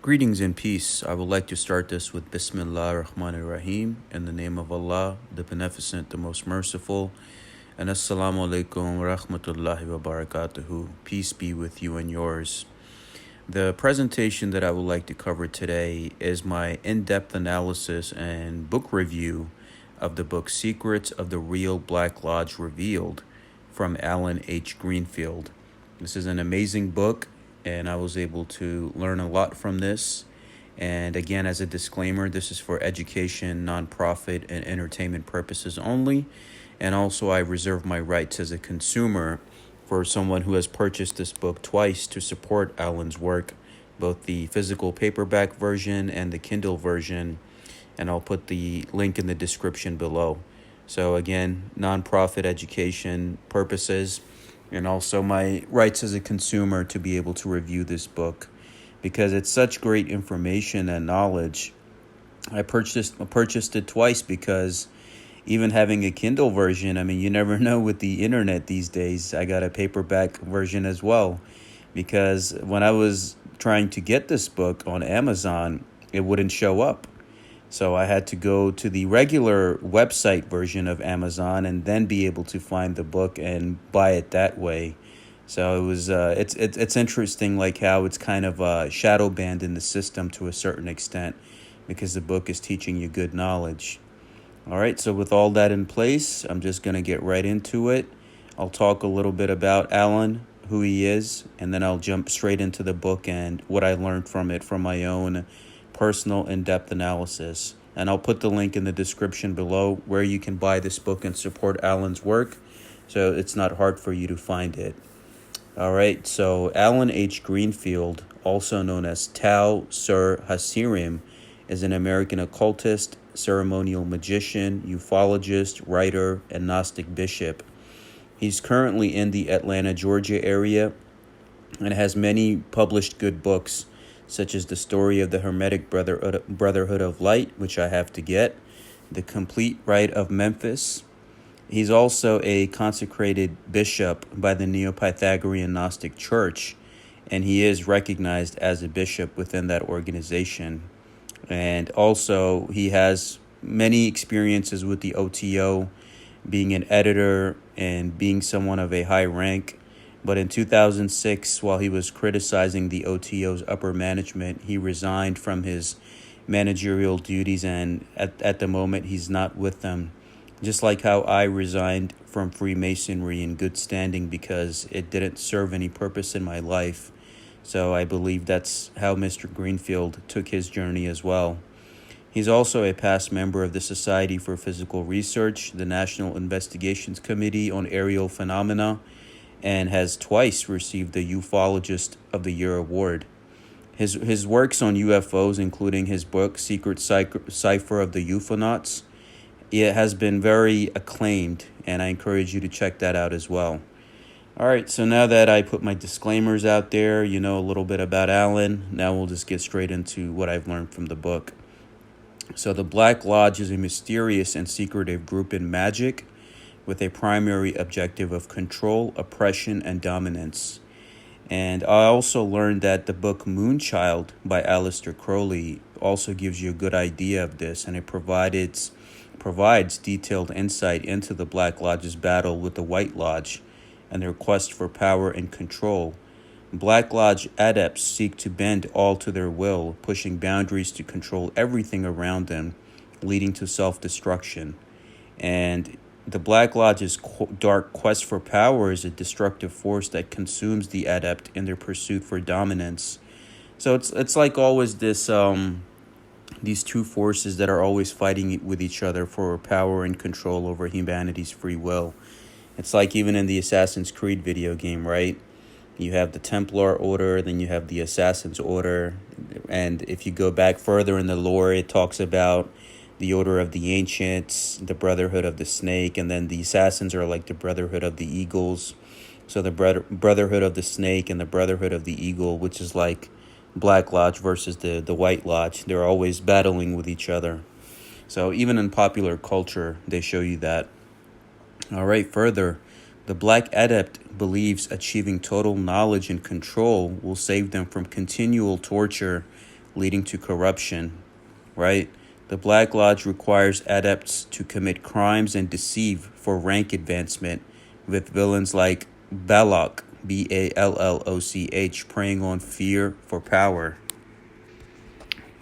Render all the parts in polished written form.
Greetings and peace. I would like to start this with Bismillah ar-Rahman ar-Rahim, in the name of Allah, the Beneficent, the Most Merciful, and Assalamu alaikum wa rahmatullahi wa barakatuhu. Peace be with you and yours. The presentation that I would like to cover today is my in-depth analysis and book review of the book Secrets of the Real Black Lodge Revealed from Alan H. Greenfield. This is an amazing book, and I was able to learn a lot from this. And again, as a disclaimer, this is for education, nonprofit, and entertainment purposes only. And also, I reserve my rights as a consumer for someone who has purchased this book twice to support Alan's work, both the physical paperback version and the Kindle version. And I'll put the link in the description below. So again, nonprofit education purposes, and also my rights as a consumer to be able to review this book because it's such great information and knowledge. I purchased it twice because even having a Kindle version, I mean, you never know with the internet these days. I got a paperback version as well because when I was trying to get this book on Amazon, it wouldn't show up. So I had to go to the regular website version of Amazon and then be able to find the book and buy it that way. So it was it's interesting, like how it's kind of shadow banned in the system to a certain extent because the book is teaching you good knowledge. All right, so with all that in place, I'm just going to get right into it. I'll talk a little bit about Alan, who he is, and then I'll jump straight into the book and what I learned from it from my own personal in-depth analysis. And I'll put the link in the description below where you can buy this book and support Alan's work, so it's not hard for you to find it. All right, so Alan H. Greenfield, also known as Tau Sir Hasirim, is an American occultist, ceremonial magician, ufologist, writer, and Gnostic bishop. He's currently in the Atlanta, Georgia area and has many published good books, such as The Story of the Hermetic Brotherhood of Light, which I have to get, The Complete Rite of Memphis. He's also a consecrated bishop by the Neo-Pythagorean Gnostic Church, and he is recognized as a bishop within that organization. And also, he has many experiences with the OTO, being an editor and being someone of a high rank. But in 2006, while he was criticizing the OTO's upper management, he resigned from his managerial duties, and at the moment, he's not with them. Just like how I resigned from Freemasonry in good standing because it didn't serve any purpose in my life. So I believe that's how Mr. Greenfield took his journey as well. He's also a past member of the Society for Physical Research, the National Investigations Committee on Aerial Phenomena, and has twice received the Ufologist of the Year award. His works on UFOs, including his book Secret Cipher of the Ufonauts, it has been very acclaimed, and I encourage you to check that out as well. All right, so now that I put my disclaimers out there, you know a little bit about Alan. Now we'll just get straight into what I've learned from the book. So the Black Lodge is a mysterious and secretive group in magic with a primary objective of control, oppression, and dominance. And I also learned that the book Moonchild by Aleister Crowley also gives you a good idea of this, and it provides detailed insight into the Black Lodge's battle with the White Lodge and their quest for power and control. Black Lodge adepts seek to bend all to their will, pushing boundaries to control everything around them, leading to self-destruction. And the Black Lodge's dark quest for power is a destructive force that consumes the adept in their pursuit for dominance. So it's like always this these two forces that are always fighting with each other for power and control over humanity's free will. It's like even in the Assassin's Creed video game, right? You have the Templar Order, then you have the Assassin's Order. And if you go back further in the lore, it talks about the Order of the Ancients, the Brotherhood of the Snake, and then the Assassins are like the Brotherhood of the Eagles. So the Brotherhood of the Snake and the Brotherhood of the Eagle, which is like Black Lodge versus the White Lodge. They're always battling with each other. So even in popular culture, they show you that. All right, further, the Black Adept believes achieving total knowledge and control will save them from continual torture, leading to corruption, right? The Black Lodge requires adepts to commit crimes and deceive for rank advancement, with villains like Balloch, Balloch, preying on fear for power.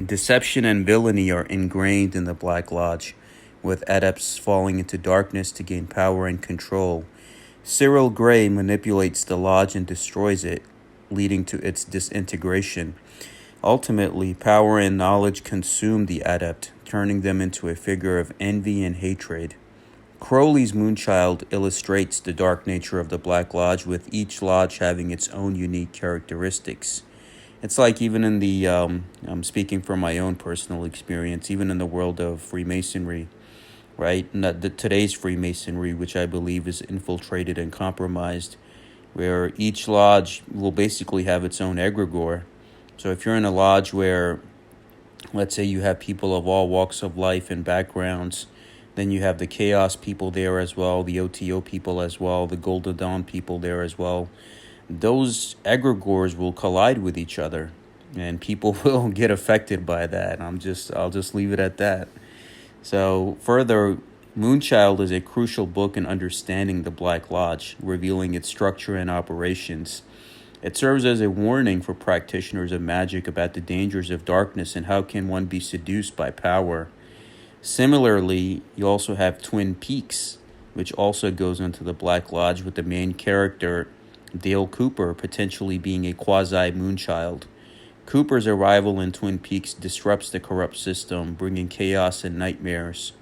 Deception and villainy are ingrained in the Black Lodge, with adepts falling into darkness to gain power and control. Cyril Gray manipulates the lodge and destroys it, leading to its disintegration. Ultimately, power and knowledge consume the adept, turning them into a figure of envy and hatred. Crowley's Moonchild illustrates the dark nature of the Black Lodge, with each lodge having its own unique characteristics. It's like even in the, I'm speaking from my own personal experience, even in the world of Freemasonry, right? Today's Freemasonry, which I believe is infiltrated and compromised, where each lodge will basically have its own egregore. So if you're in a lodge where, let's say you have people of all walks of life and backgrounds, then you have the Chaos people there as well, the OTO people as well, the Golden Dawn people there as well. Those egregores will collide with each other, and people will get affected by that. I'll just leave it at that. So further, Moonchild is a crucial book in understanding the Black Lodge, revealing its structure and operations. It serves as a warning for practitioners of magic about the dangers of darkness and how can one be seduced by power. Similarly, you also have Twin Peaks, which also goes into the Black Lodge, with the main character, Dale Cooper, potentially being a quasi-Moonchild. Cooper's arrival in Twin Peaks disrupts the corrupt system, bringing chaos and nightmares.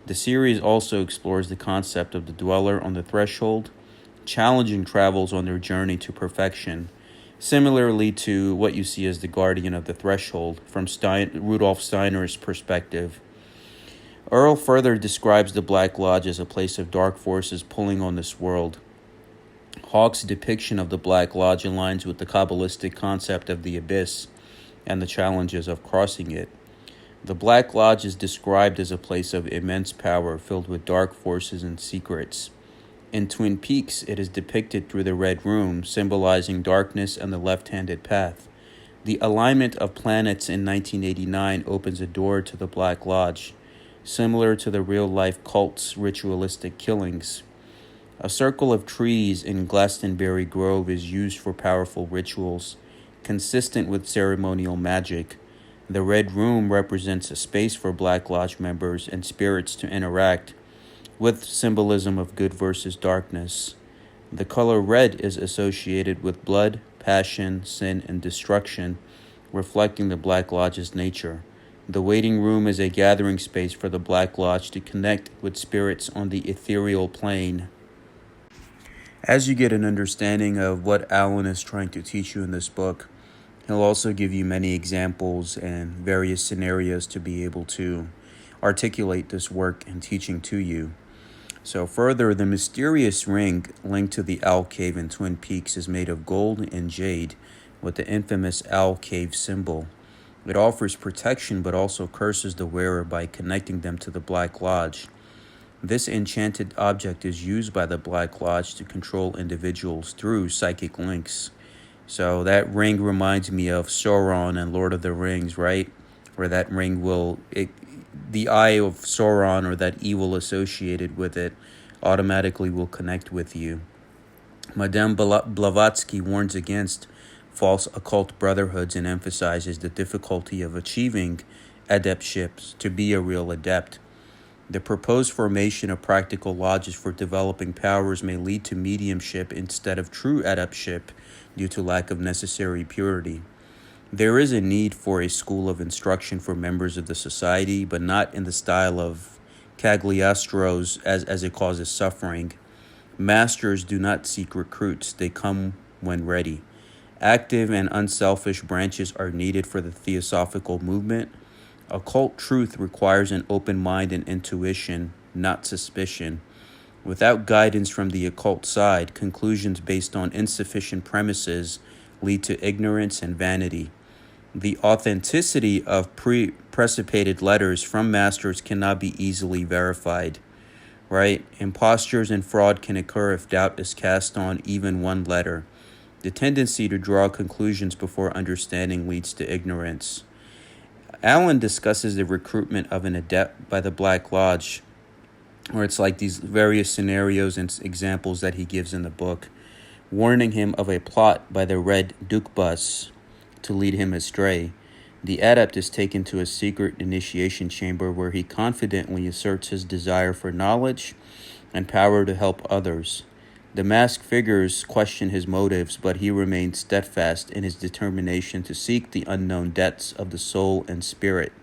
The series also explores the concept of the dweller on the threshold, challenging travels on their journey to perfection, similarly to what you see as the guardian of the threshold from Rudolf Steiner's perspective. Earl further describes the Black Lodge as a place of dark forces pulling on this world. Hawke's depiction of the Black Lodge aligns with the Kabbalistic concept of the abyss and the challenges of crossing it. The Black Lodge is described as a place of immense power filled with dark forces and secrets. In Twin Peaks, it is depicted through the Red Room, symbolizing darkness and the left-handed path. The alignment of planets in 1989 opens a door to the Black Lodge, similar to the real-life cult's ritualistic killings. A circle of trees in Glastonbury Grove is used for powerful rituals, consistent with ceremonial magic. The Red Room represents a space for Black Lodge members and spirits to interact, with symbolism of good versus darkness. The color red is associated with blood, passion, sin, and destruction, reflecting the Black Lodge's nature. The waiting room is a gathering space for the Black Lodge to connect with spirits on the ethereal plane. As you get an understanding of what Alan is trying to teach you in this book, he'll also give you many examples and various scenarios to be able to articulate this work and teaching to you. So further, the mysterious ring linked to the Owl Cave in Twin Peaks is made of gold and jade with the infamous Owl Cave symbol. It offers protection but also curses the wearer by connecting them to the Black Lodge. This enchanted object is used by the Black Lodge to control individuals through psychic links. So that ring reminds me of Sauron and Lord of the Rings, right? Where that ring the eye of Sauron, or that evil associated with it, automatically will connect with you. Madame Blavatsky warns against false occult brotherhoods and emphasizes the difficulty of achieving adeptships to be a real adept. The proposed formation of practical lodges for developing powers may lead to mediumship instead of true adeptship due to lack of necessary purity. There is a need for a school of instruction for members of the society, but not in the style of Cagliostro's as it causes suffering. Masters do not seek recruits, they come when ready. Active and unselfish branches are needed for the theosophical movement. Occult truth requires an open mind and intuition, not suspicion. Without guidance from the occult side, conclusions based on insufficient premises lead to ignorance and vanity. The authenticity of precipitated letters from masters cannot be easily verified, right? Impostures and fraud can occur if doubt is cast on even one letter. The tendency to draw conclusions before understanding leads to ignorance. Allen discusses the recruitment of an adept by the Black Lodge, where it's like these various scenarios and examples that he gives in the book, warning him of a plot by the Red Dukbus to lead him astray. The adept is taken to a secret initiation chamber where he confidently asserts his desire for knowledge and power to help others. The masked figures question his motives, but he remains steadfast in his determination to seek the unknown depths of the soul and spirit.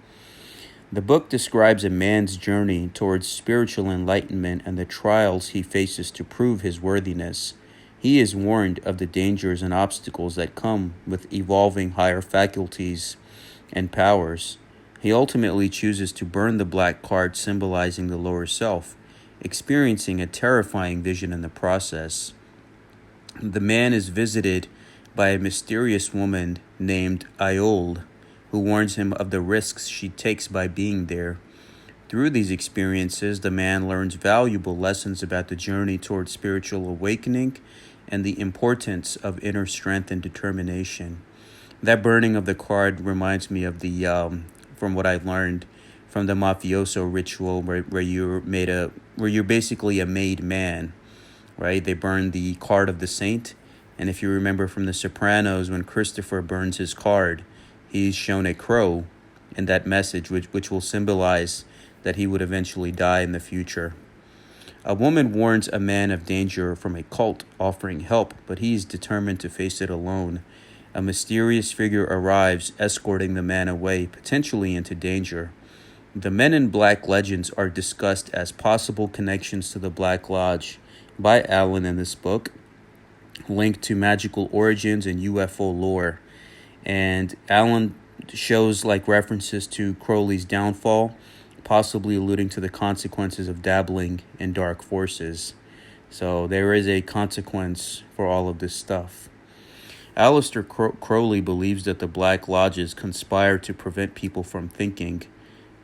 The book describes a man's journey towards spiritual enlightenment and the trials he faces to prove his worthiness. He is warned of the dangers and obstacles that come with evolving higher faculties and powers. He ultimately chooses to burn the black card symbolizing the lower self, experiencing a terrifying vision in the process. The man is visited by a mysterious woman named Iole, who warns him of the risks she takes by being there. Through these experiences, the man learns valuable lessons about the journey towards spiritual awakening and the importance of inner strength and determination. That burning of the card reminds me of from what I've learned from the mafioso ritual, where you're basically a made man, right? They burn the card of the saint, and if you remember from The Sopranos, when Christopher burns his card, he's shown a crow in that message, which will symbolize that he would eventually die in the future. A woman warns a man of danger from a cult offering help, but he is determined to face it alone. A mysterious figure arrives, escorting the man away, potentially into danger. The Men in Black legends are discussed as possible connections to the Black Lodge by Allen in this book, linked to magical origins and UFO lore. And Allen shows references to Crowley's downfall, possibly alluding to the consequences of dabbling in dark forces. So there is a consequence for all of this stuff. Aleister Crowley believes that the Black Lodges conspire to prevent people from thinking.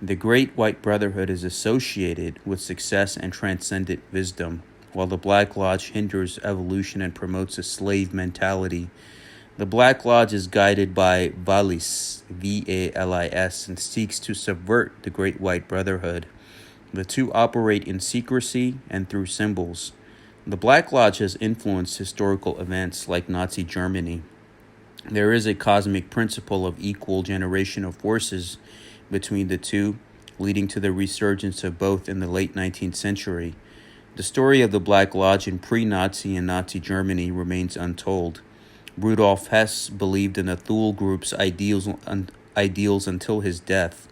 The Great White Brotherhood is associated with success and transcendent wisdom, while the Black Lodge hinders evolution and promotes a slave mentality. The Black Lodge is guided by Valis, V-A-L-I-S, and seeks to subvert the Great White Brotherhood. The two operate in secrecy and through symbols. The Black Lodge has influenced historical events like Nazi Germany. There is a cosmic principle of equal generation of forces between the two, leading to the resurgence of both in the late 19th century. The story of the Black Lodge in pre-Nazi and Nazi Germany remains untold. Rudolf Hess believed in the Thule Group's ideals until his death.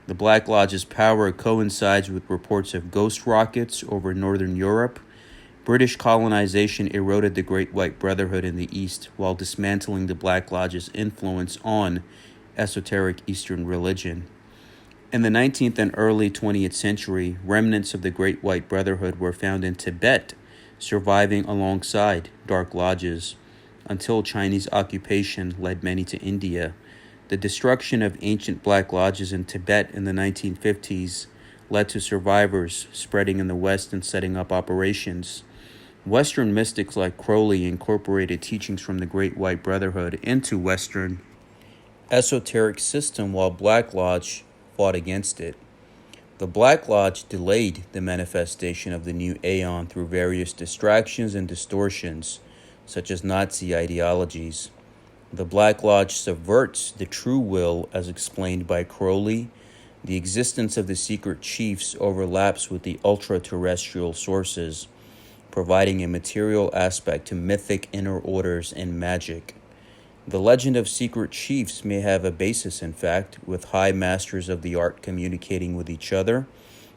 The Black Lodge's power coincides with reports of ghost rockets over northern Europe. British colonization eroded the Great White Brotherhood in the East while dismantling the Black Lodge's influence on esoteric Eastern religion. In the 19th and early 20th century, remnants of the Great White Brotherhood were found in Tibet, surviving alongside dark lodges, until Chinese occupation led many to India. The destruction of ancient Black Lodges in Tibet in the 1950s led to survivors spreading in the West and setting up operations. Western mystics like Crowley incorporated teachings from the Great White Brotherhood into Western esoteric system, while Black Lodge fought against it. The Black Lodge delayed the manifestation of the new Aeon through various distractions and distortions, such as Nazi ideologies. The Black Lodge subverts the true will, as explained by Crowley. The existence of the secret chiefs overlaps with the ultra-terrestrial sources, providing a material aspect to mythic inner orders and magic. The legend of secret chiefs may have a basis, in fact, with high masters of the art communicating with each other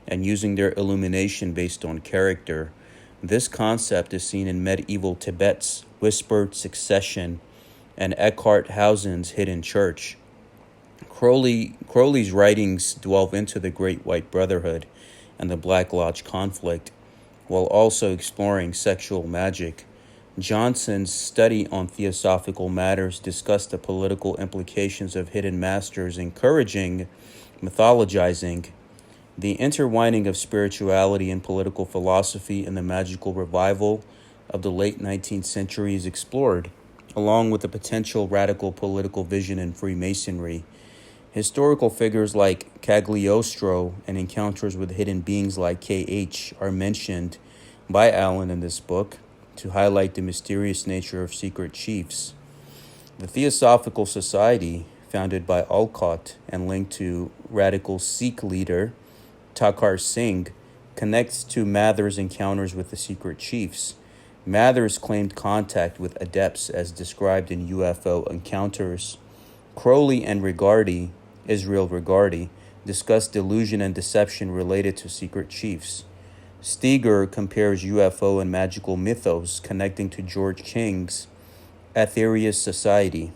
and using their illumination based on character. This concept is seen in medieval Tibet's Whispered Succession and Eckhart Hausen's Hidden Church. Crowley's writings delve into the Great White Brotherhood and the Black Lodge conflict, while also exploring sexual magic. Johnson's study on theosophical matters discussed the political implications of hidden masters, encouraging mythologizing. The intertwining of spirituality and political philosophy in the magical revival of the late 19th century is explored, along with the potential radical political vision in Freemasonry. Historical figures like Cagliostro and encounters with hidden beings like KH are mentioned by Allen in this book to highlight the mysterious nature of secret chiefs. The Theosophical Society, founded by Occult and linked to radical Sikh leader Takar Singh, connects to Mather's encounters with the secret chiefs. Mathers claimed contact with adepts as described in UFO encounters. Crowley and Israel Regardie, discussed delusion and deception related to secret chiefs. Steger compares UFO and magical mythos connecting to George King's Aetherius Society.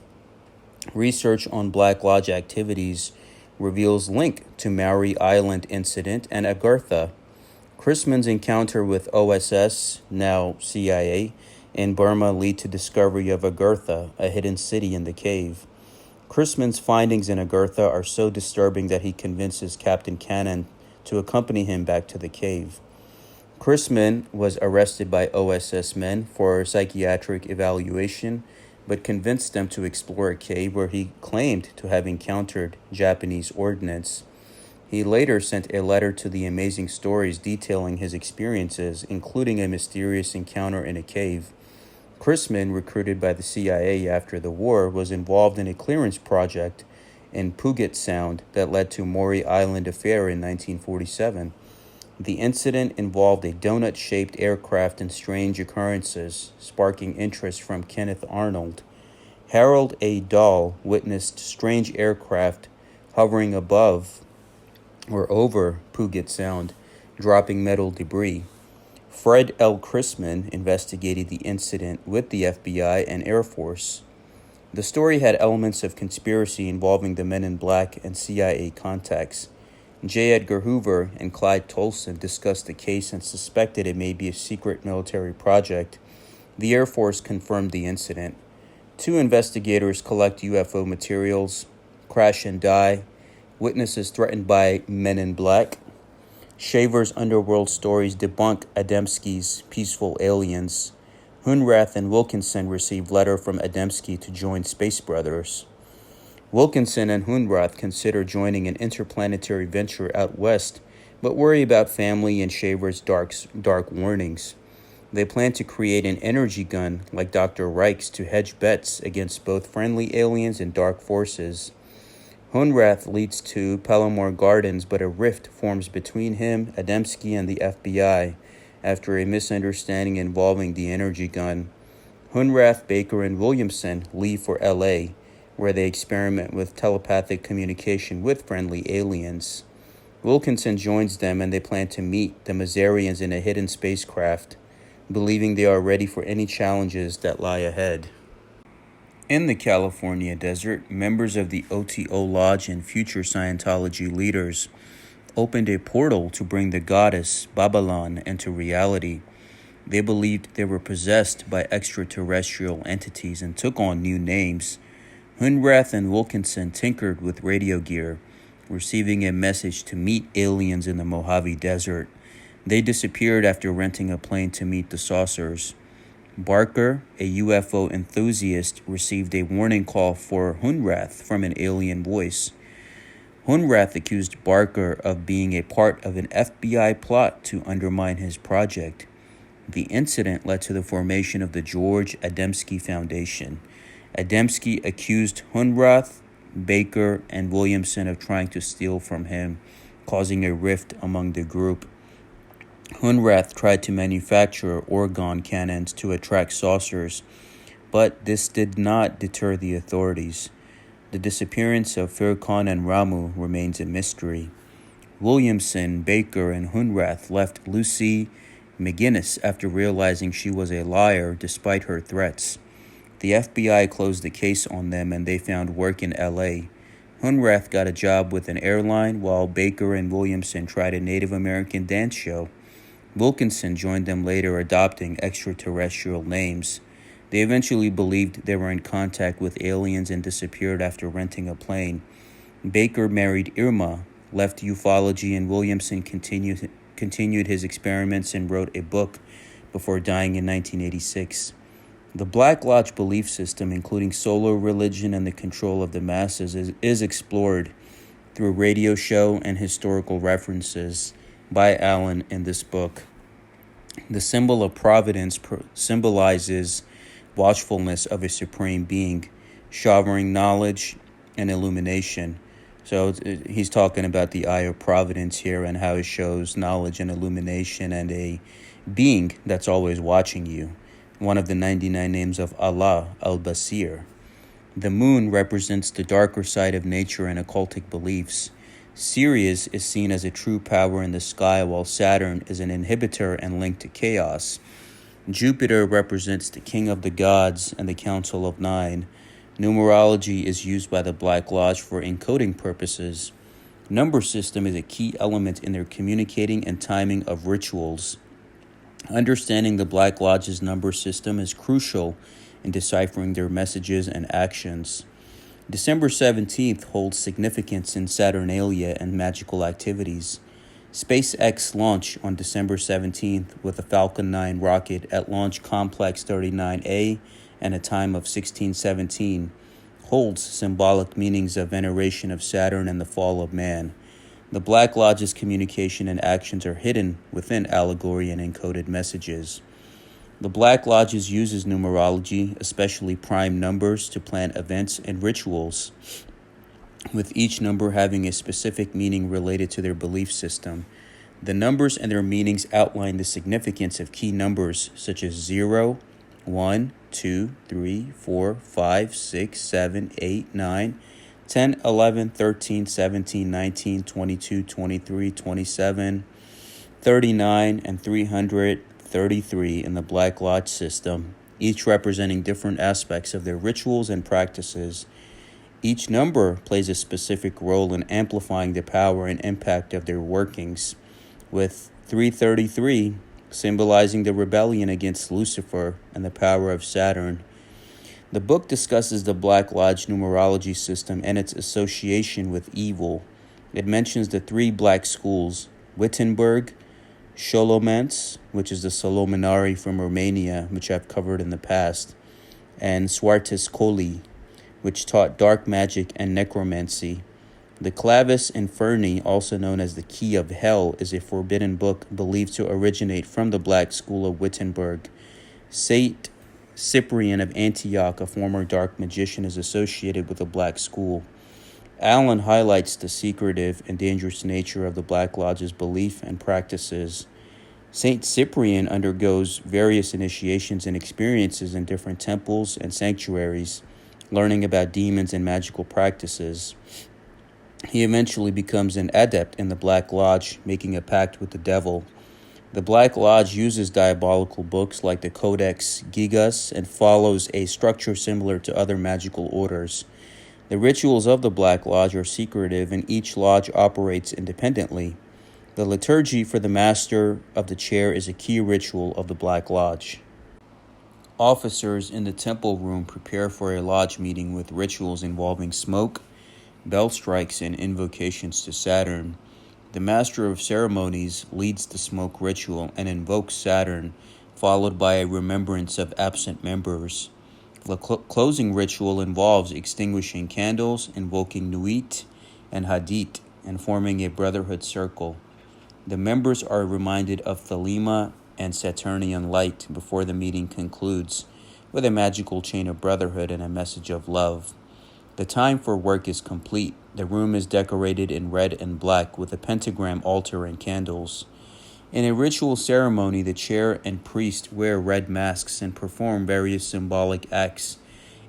Research on Black Lodge activities reveals link to Maury Island incident and Agartha. Chrisman's encounter with OSS, now CIA, in Burma lead to discovery of Agartha, a hidden city in the cave. Chrisman's findings in Agartha are so disturbing that he convinces Captain Cannon to accompany him back to the cave. Chrisman was arrested by OSS men for psychiatric evaluation, but convinced them to explore a cave where he claimed to have encountered Japanese ordnance. He later sent a letter to the Amazing Stories detailing his experiences, including a mysterious encounter in a cave. Chrisman, recruited by the CIA after the war, was involved in a clearance project in Puget Sound that led to Maury Island affair in 1947. The incident involved a donut-shaped aircraft and strange occurrences, sparking interest from Kenneth Arnold. Harold A. Dahl witnessed strange aircraft hovering above or over Puget Sound, dropping metal debris. Fred L. Chrisman investigated the incident with the FBI and Air Force. The story had elements of conspiracy involving the Men in Black and CIA contacts. J. Edgar Hoover and Clyde Tolson discussed the case and suspected it may be a secret military project. The Air Force confirmed the incident. 2 investigators collect UFO materials, crash and die, witnesses threatened by Men in Black. Shaver's Underworld Stories debunk Adamski's peaceful aliens. Hunrath and Wilkinson received letter from Adamski to join Space Brothers. Wilkinson and Hunrath consider joining an interplanetary venture out west, but worry about family and Shaver's dark warnings. They plan to create an energy gun like Dr. Reich's to hedge bets against both friendly aliens and dark forces. Hunrath leads to Palomar Gardens, but a rift forms between him, Adamski, and the FBI after a misunderstanding involving the energy gun. Hunrath, Baker, and Williamson leave for LA, where they experiment with telepathic communication with friendly aliens. Wilkinson joins them and they plan to meet the Mazarians in a hidden spacecraft, believing they are ready for any challenges that lie ahead. In the California desert, members of the OTO Lodge and future Scientology leaders opened a portal to bring the goddess Babylon into reality. They believed they were possessed by extraterrestrial entities and took on new names. Hunrath and Wilkinson tinkered with radio gear, receiving a message to meet aliens in the Mojave Desert. They disappeared after renting a plane to meet the saucers. Barker, a UFO enthusiast, received a warning call for Hunrath from an alien voice. Hunrath accused Barker of being a part of an FBI plot to undermine his project. The incident led to the formation of the George Adamski Foundation. Adamski accused Hunrath, Baker, and Williamson of trying to steal from him, causing a rift among the group. Hunrath tried to manufacture orgone cannons to attract saucers, but this did not deter the authorities. The disappearance of Firkan and Ramu remains a mystery. Williamson, Baker, and Hunrath left Lucy McGinnis after realizing she was a liar despite her threats. The FBI closed the case on them and they found work in LA. Hunrath got a job with an airline while Baker and Williamson tried a Native American dance show. Wilkinson joined them later, adopting extraterrestrial names. They eventually believed they were in contact with aliens and disappeared after renting a plane. Baker married Irma, left ufology, and Williamson continued his experiments and wrote a book before dying in 1986. The Black Lodge belief system, including solar religion and the control of the masses, is explored. through radio show and historical references by Allen in this book. The symbol of providence symbolizes watchfulness of a supreme being, showering knowledge and illumination. So he's talking about the eye of providence here and how it shows knowledge and illumination and a being that's always watching you. One of the 99 names of Allah, Al-Basir. The moon represents the darker side of nature and occultic beliefs. Sirius is seen as a true power in the sky, while Saturn is an inhibitor and linked to chaos. Jupiter represents the king of the gods and the council of nine. Numerology is used by the Black Lodge for encoding purposes. Number system is a key element in their communicating and timing of rituals. Understanding the Black Lodge's number system is crucial in deciphering their messages and actions. December 17th holds significance in Saturnalia and magical activities. SpaceX launched on December 17th with a Falcon 9 rocket at Launch Complex 39A and a time of 1617, holds symbolic meanings of veneration of Saturn and the fall of man. The Black Lodge's communication and actions are hidden within allegory and encoded messages. The Black Lodges uses numerology, especially prime numbers, to plan events and rituals, with each number having a specific meaning related to their belief system. The numbers and their meanings outline the significance of key numbers such as 0, 1, 2, 3, 4, 5, 6, 7, 8, 9, 10, 11, 13, 17, 19, 22, 23, 27, 39, and 333 in the Black Lodge system, each representing different aspects of their rituals and practices. Each number plays a specific role in amplifying the power and impact of their workings, with 333 symbolizing the rebellion against Lucifer and the power of Saturn. The book discusses the Black Lodge numerology system and its association with evil. It mentions the three black schools, Wittenberg, Sholomance, which is the Solomonari from Romania, which I've covered in the past, and Swartiscoli, which taught dark magic and necromancy. The Clavis Inferni, also known as the Key of Hell, is a forbidden book believed to originate from the Black School of Wittenberg. Saint Cyprian of Antioch, a former dark magician, is associated with the Black School. Allen highlights the secretive and dangerous nature of the Black Lodge's belief and practices. Saint Cyprian undergoes various initiations and experiences in different temples and sanctuaries, learning about demons and magical practices. He eventually becomes an adept in the Black Lodge, making a pact with the devil. The Black Lodge uses diabolical books like the Codex Gigas and follows a structure similar to other magical orders. The rituals of the Black Lodge are secretive, and each lodge operates independently. The liturgy for the Master of the Chair is a key ritual of the Black Lodge. Officers in the temple room prepare for a lodge meeting with rituals involving smoke, bell strikes, and invocations to Saturn. The Master of Ceremonies leads the smoke ritual and invokes Saturn, followed by a remembrance of absent members. The closing ritual involves extinguishing candles, invoking Nuit and Hadit, and forming a brotherhood circle. The members are reminded of Thelema and Saturnian light before the meeting concludes, with a magical chain of brotherhood and a message of love. The time for work is complete. The room is decorated in red and black with a pentagram altar and candles. In a ritual ceremony, the chair and priest wear red masks and perform various symbolic acts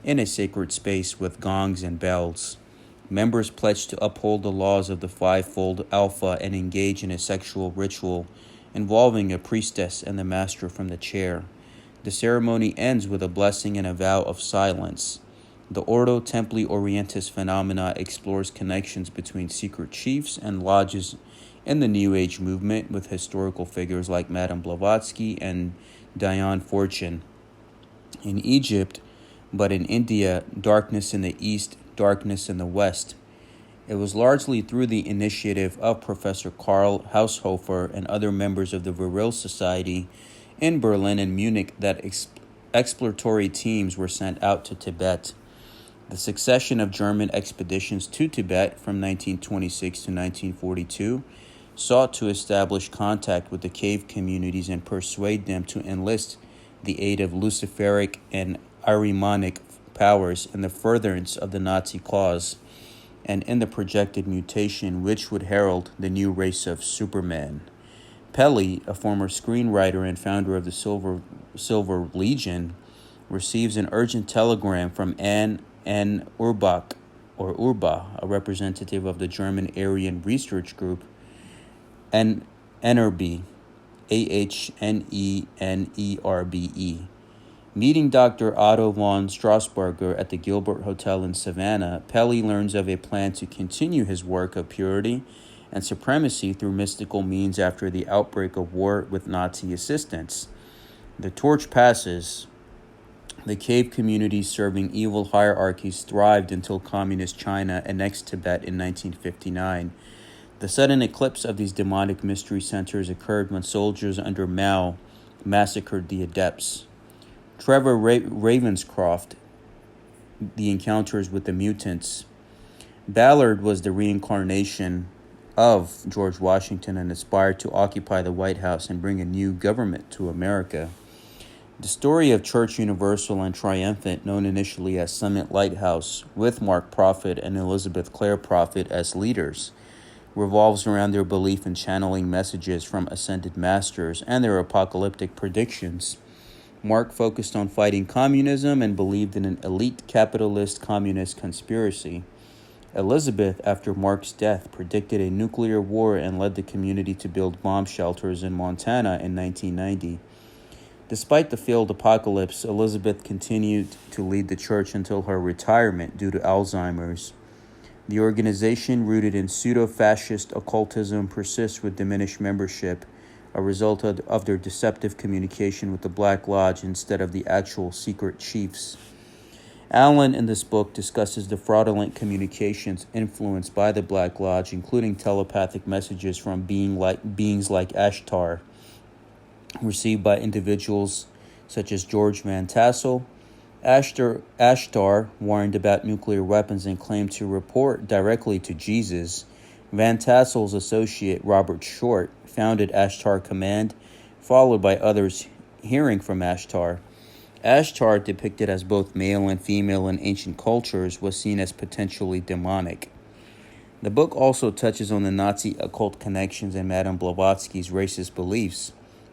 in a sacred space with gongs and bells. Members pledge to uphold the laws of the fivefold Alpha and engage in a sexual ritual involving a priestess and the master from the chair. The ceremony ends with a blessing and a vow of silence. The Ordo Templi Orientis phenomena explores connections between secret chiefs and lodges in the New Age movement with historical figures like Madame Blavatsky and Diane Fortune. In Egypt, but in India, darkness in the east, darkness in the west. It was largely through the initiative of Professor Karl Haushofer and other members of the Vril Society in Berlin and Munich that exploratory teams were sent out to Tibet. The succession of German expeditions to Tibet from 1926 to 1942 sought to establish contact with the cave communities and persuade them to enlist the aid of Luciferic and Ahrimanic powers in the furtherance of the Nazi cause and in the projected mutation which would herald the new race of Superman. Pelly, a former screenwriter and founder of the Silver Legion, receives an urgent telegram from Anne Urbach, or Urba, a representative of the German Aryan Research Group, and Enerbe, Ahnenerbe. Meeting Dr. Otto von Strasburger at the Gilbert Hotel in Savannah, Pelly learns of a plan to continue his work of purity and supremacy through mystical means after the outbreak of war with Nazi assistance. The torch passes. The cave communities serving evil hierarchies thrived until Communist China annexed Tibet in 1959. The sudden eclipse of these demonic mystery centers occurred when soldiers under Mao massacred the adepts. Trevor Ravenscroft, The Encounters with the Mutants. Ballard was the reincarnation of George Washington and aspired to occupy the White House and bring a new government to America. The story of Church Universal and Triumphant, known initially as Summit Lighthouse, with Mark Prophet and Elizabeth Clare Prophet as leaders, revolves around their belief in channeling messages from ascended masters and their apocalyptic predictions. Mark focused on fighting communism and believed in an elite capitalist communist conspiracy. Elizabeth, after Mark's death, predicted a nuclear war and led the community to build bomb shelters in Montana in 1990. Despite the failed apocalypse, Elizabeth continued to lead the church until her retirement due to Alzheimer's. The organization, rooted in pseudo-fascist occultism, persists with diminished membership, a result of their deceptive communication with the Black Lodge instead of the actual secret chiefs. Allen, in this book, discusses the fraudulent communications influenced by the Black Lodge, including telepathic messages from beings like Ashtar, received by individuals such as George Van Tassel. Ashtar warned about nuclear weapons and claimed to report directly to Jesus. Van Tassel's associate, Robert Short, founded Ashtar Command, followed by others hearing from Ashtar. Ashtar, depicted as both male and female in ancient cultures, was seen as potentially demonic. The book also touches on the Nazi occult connections and Madame Blavatsky's racist beliefs,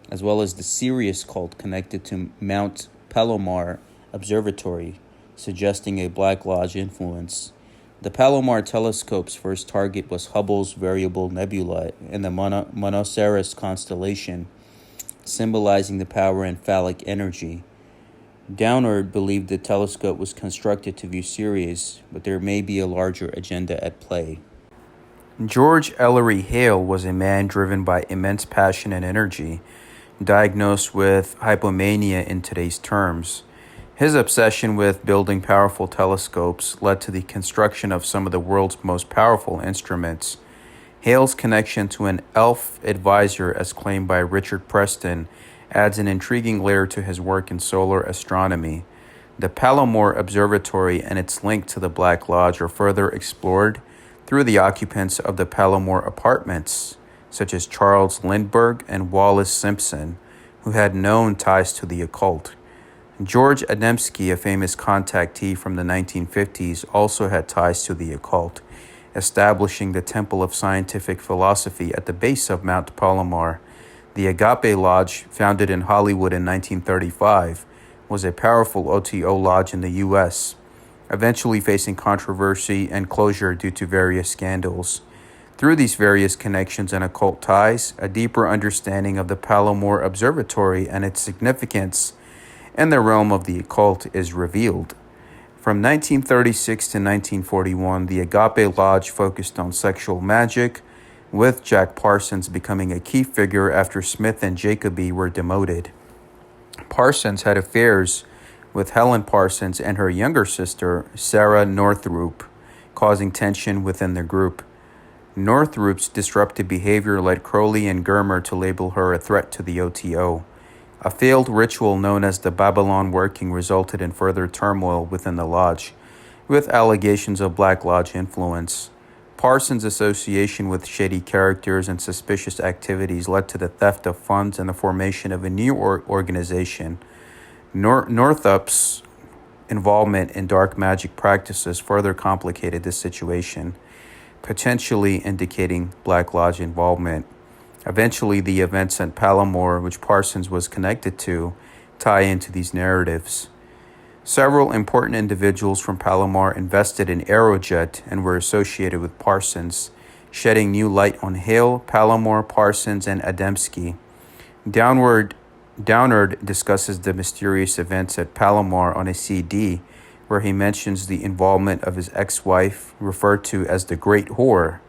as well as the Sirius cult connected to Mount Palomar Observatory, suggesting a Black Lodge influence. The Palomar telescope's first target was Hubble's Variable Nebula in the Monoceros constellation, symbolizing the power in phallic energy. Downard believed the telescope was constructed to view Sirius, but there may be a larger agenda at play. George Ellery Hale was a man driven by immense passion and energy, diagnosed with hypomania in today's terms. His obsession with building powerful telescopes led to the construction of some of the world's most powerful instruments. Hale's connection to an elf advisor, as claimed by Richard Preston, adds an intriguing layer to his work in solar astronomy. The Palomar Observatory and its link to the Black Lodge are further explored through the occupants of the Palomar apartments, such as Charles Lindbergh and Wallace Simpson, who had known ties to the occult. George Adamski, a famous contactee from the 1950s, also had ties to the occult, establishing the Temple of Scientific Philosophy at the base of Mount Palomar. The Agape Lodge, founded in Hollywood in 1935, was a powerful OTO lodge in the U.S., eventually facing controversy and closure due to various scandals. Through these various connections and occult ties, a deeper understanding of the Palomar Observatory and its significance in the realm of the occult is revealed. From 1936 to 1941, the Agape Lodge focused on sexual magic, with Jack Parsons becoming a key figure after Smith and Jacoby were demoted. Parsons had affairs with Helen Parsons and her younger sister, Sarah Northrup, causing tension within the group. Northrup's disruptive behavior led Crowley and Germer to label her a threat to the OTO. A failed ritual known as the Babylon Working resulted in further turmoil within the lodge. with allegations of Black Lodge influence. Parsons' association with shady characters and suspicious activities led to the theft of funds and the formation of a new organization. Northup's involvement in dark magic practices further complicated this situation, potentially indicating Black Lodge involvement. Eventually, the events at Palomar, which Parsons was connected to, tie into these narratives. Several important individuals from Palomar invested in Aerojet and were associated with Parsons, shedding new light on Hale, Palomar, Parsons, and Adamski. Downward discusses the mysterious events at Palomar on a CD, where he mentions the involvement of his ex-wife, referred to as the Great Whore.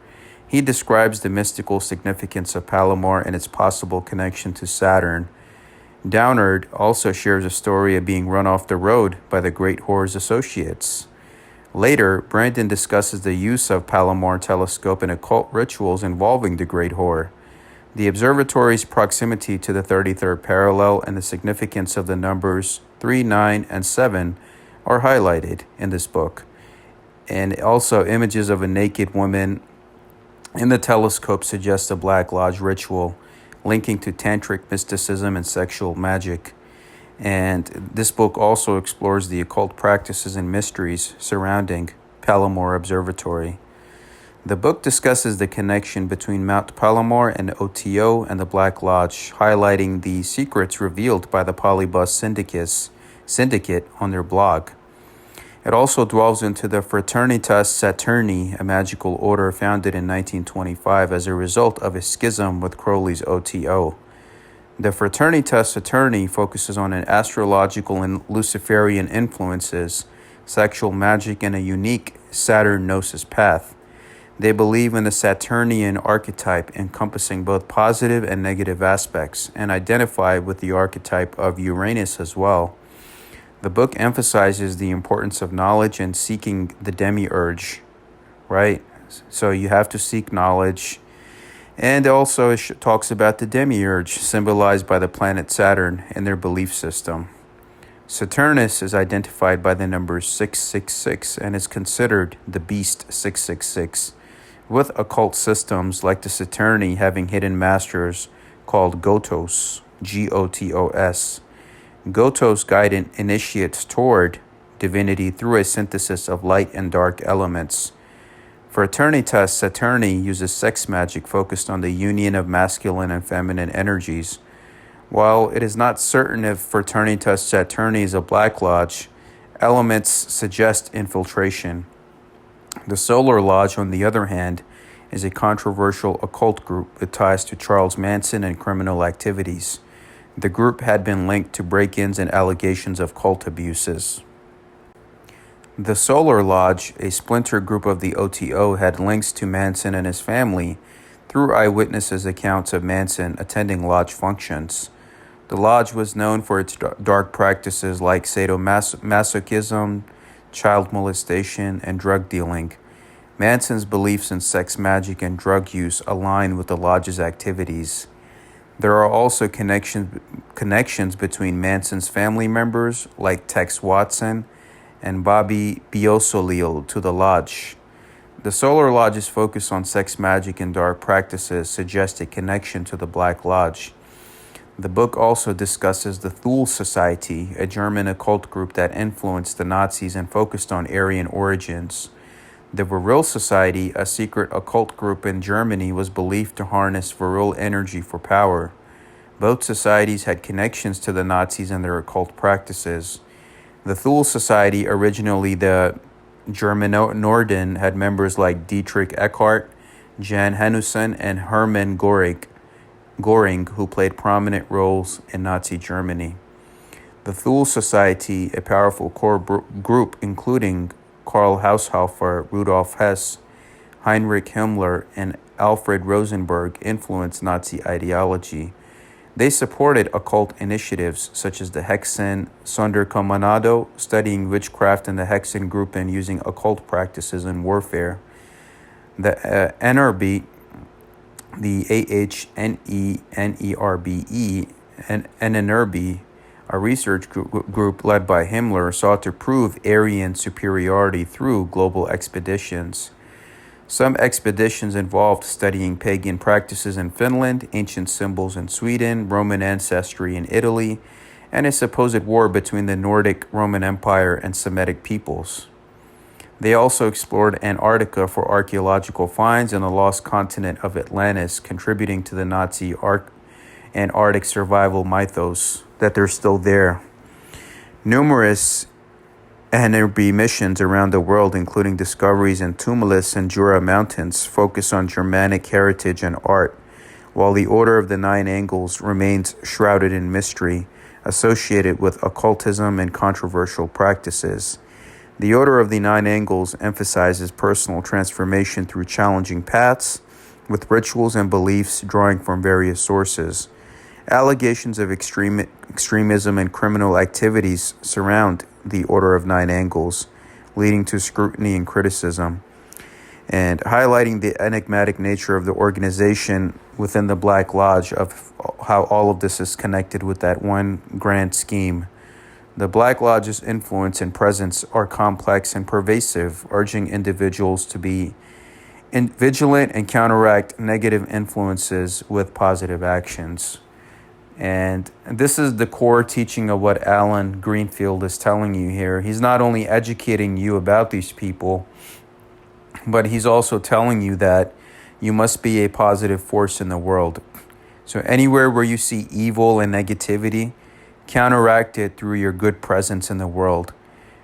He describes the mystical significance of Palomar and its possible connection to Saturn. Downard also shares a story of being run off the road by the Great Whore's associates. Later, Brandon discusses the use of Palomar telescope in occult rituals involving the Great Whore. The observatory's proximity to the 33rd parallel and the significance of the numbers 3, 9, and 7 are highlighted in this book. And also images of a naked woman in the telescope suggest a Black Lodge ritual linking to tantric mysticism and sexual magic. And this book also explores the occult practices and mysteries surrounding Palomar Observatory. The book discusses the connection between Mount Palomar and OTO and the Black Lodge, highlighting the secrets revealed by the Polybus syndicate on their blog. It also delves into the Fraternitas Saturni, a magical order founded in 1925 as a result of a schism with Crowley's OTO. The Fraternitas Saturni focuses on an astrological and Luciferian influences, sexual magic, and a unique Saturn Gnosis path. They believe in the Saturnian archetype encompassing both positive and negative aspects, and identify with the archetype of Uranus as well. The book emphasizes the importance of knowledge and seeking the demiurge, right? So you have to seek knowledge. And also it talks about the demiurge, symbolized by the planet Saturn and their belief system. Saturnus is identified by the number 666 and is considered the beast 666, with occult systems like the Saturni having hidden masters called Gotos, Gotos. Gotos guide initiates toward divinity through a synthesis of light and dark elements. Fraternitas Saturni uses sex magic focused on the union of masculine and feminine energies. While it is not certain if Fraternitas Saturni is a Black Lodge, elements suggest infiltration. The Solar Lodge, on the other hand, is a controversial occult group with ties to Charles Manson and criminal activities. The group had been linked to break-ins and allegations of cult abuses. The Solar Lodge, a splinter group of the OTO, had links to Manson and his family through eyewitnesses' accounts of Manson attending lodge functions. The lodge was known for its dark practices like sadomasochism, child molestation, and drug dealing. Manson's beliefs in sex magic and drug use align with the lodge's activities. There are also connections between Manson's family members, like Tex Watson and Bobby Biosolil, to the lodge. The Solar Lodge's focus on sex magic and dark practices suggests a connection to the Black Lodge. The book also discusses the Thule Society, a German occult group that influenced the Nazis and focused on Aryan origins. The Vril Society, a secret occult group in Germany, was believed to harness Vril energy for power. Both societies had connections to the Nazis and their occult practices. The Thule Society, originally the German Norden, had members like Dietrich Eckart, Jan Hanussen, and Hermann Göring, who played prominent roles in Nazi Germany. The Thule Society, a powerful core group including Karl Haushofer, Rudolf Hess, Heinrich Himmler, and Alfred Rosenberg, influenced Nazi ideology. They supported occult initiatives such as the Hexen Sonderkommando, studying witchcraft in the Hexen group and using occult practices in warfare. The NRB, the AHNENERBE, and NNRB A research group led by Himmler sought to prove Aryan superiority through global expeditions. Some expeditions involved studying pagan practices in Finland, ancient symbols in Sweden, Roman ancestry in Italy, and a supposed war between the Nordic Roman Empire and Semitic peoples. They also explored Antarctica for archaeological finds and the lost continent of Atlantis, contributing to the Nazi Antarctic survival mythos that they're still there. Numerous NRB missions around the world, including discoveries in Tumulus and Jura Mountains, focus on Germanic heritage and art, while the Order of the Nine Angles remains shrouded in mystery, associated with occultism and controversial practices. The Order of the Nine Angles emphasizes personal transformation through challenging paths, with rituals and beliefs drawing from various sources. Allegations of extremism and criminal activities surround the Order of Nine Angles, leading to scrutiny and criticism, and highlighting the enigmatic nature of the organization within the Black Lodge, of how all of this is connected with that one grand scheme. The Black Lodge's influence and presence are complex and pervasive, urging individuals to be vigilant and counteract negative influences with positive actions. And this is the core teaching of what Alan Greenfield is telling you here. He's not only educating you about these people, but he's also telling you that you must be a positive force in the world. So anywhere where you see evil and negativity, counteract it through your good presence in the world.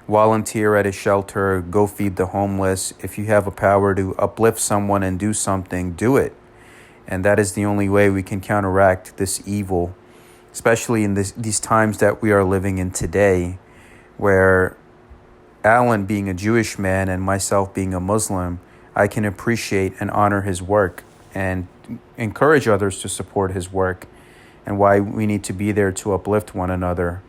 Volunteer at a shelter, go feed the homeless. If you have a power to uplift someone and do something, do it. And that is the only way we can counteract this evil, especially in these times that we are living in today, where Alan being a Jewish man and myself being a Muslim, I can appreciate and honor his work and encourage others to support his work, and why we need to be there to uplift one another.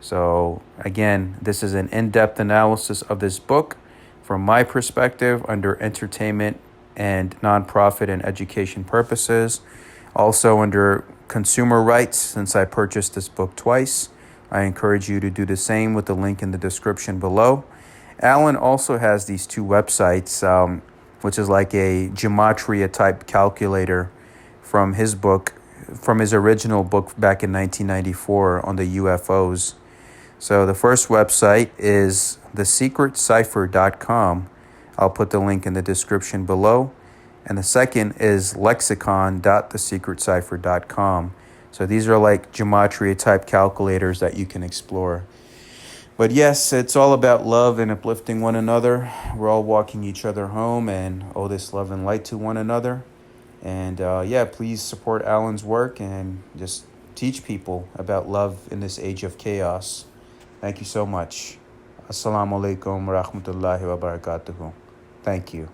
So again, this is an in-depth analysis of this book from my perspective under entertainment and nonprofit and education purposes. Also under consumer rights, since I purchased this book twice. I encourage you to do the same with the link in the description below. Alan also has these two websites, which is like a gematria type calculator from his book, from his original book back in 1994 on the UFOs. So the first website is thesecretcipher.com. I'll put the link in the description below. And the second is lexicon.thesecretcipher.com. So these are like gematria type calculators that you can explore. But yes, it's all about love and uplifting one another. We're all walking each other home and owe this love and light to one another. And please support Alan's work and just teach people about love in this age of chaos. Thank you so much. Assalamu alaikum wa rahmatullahi wa barakatuhu. Thank you.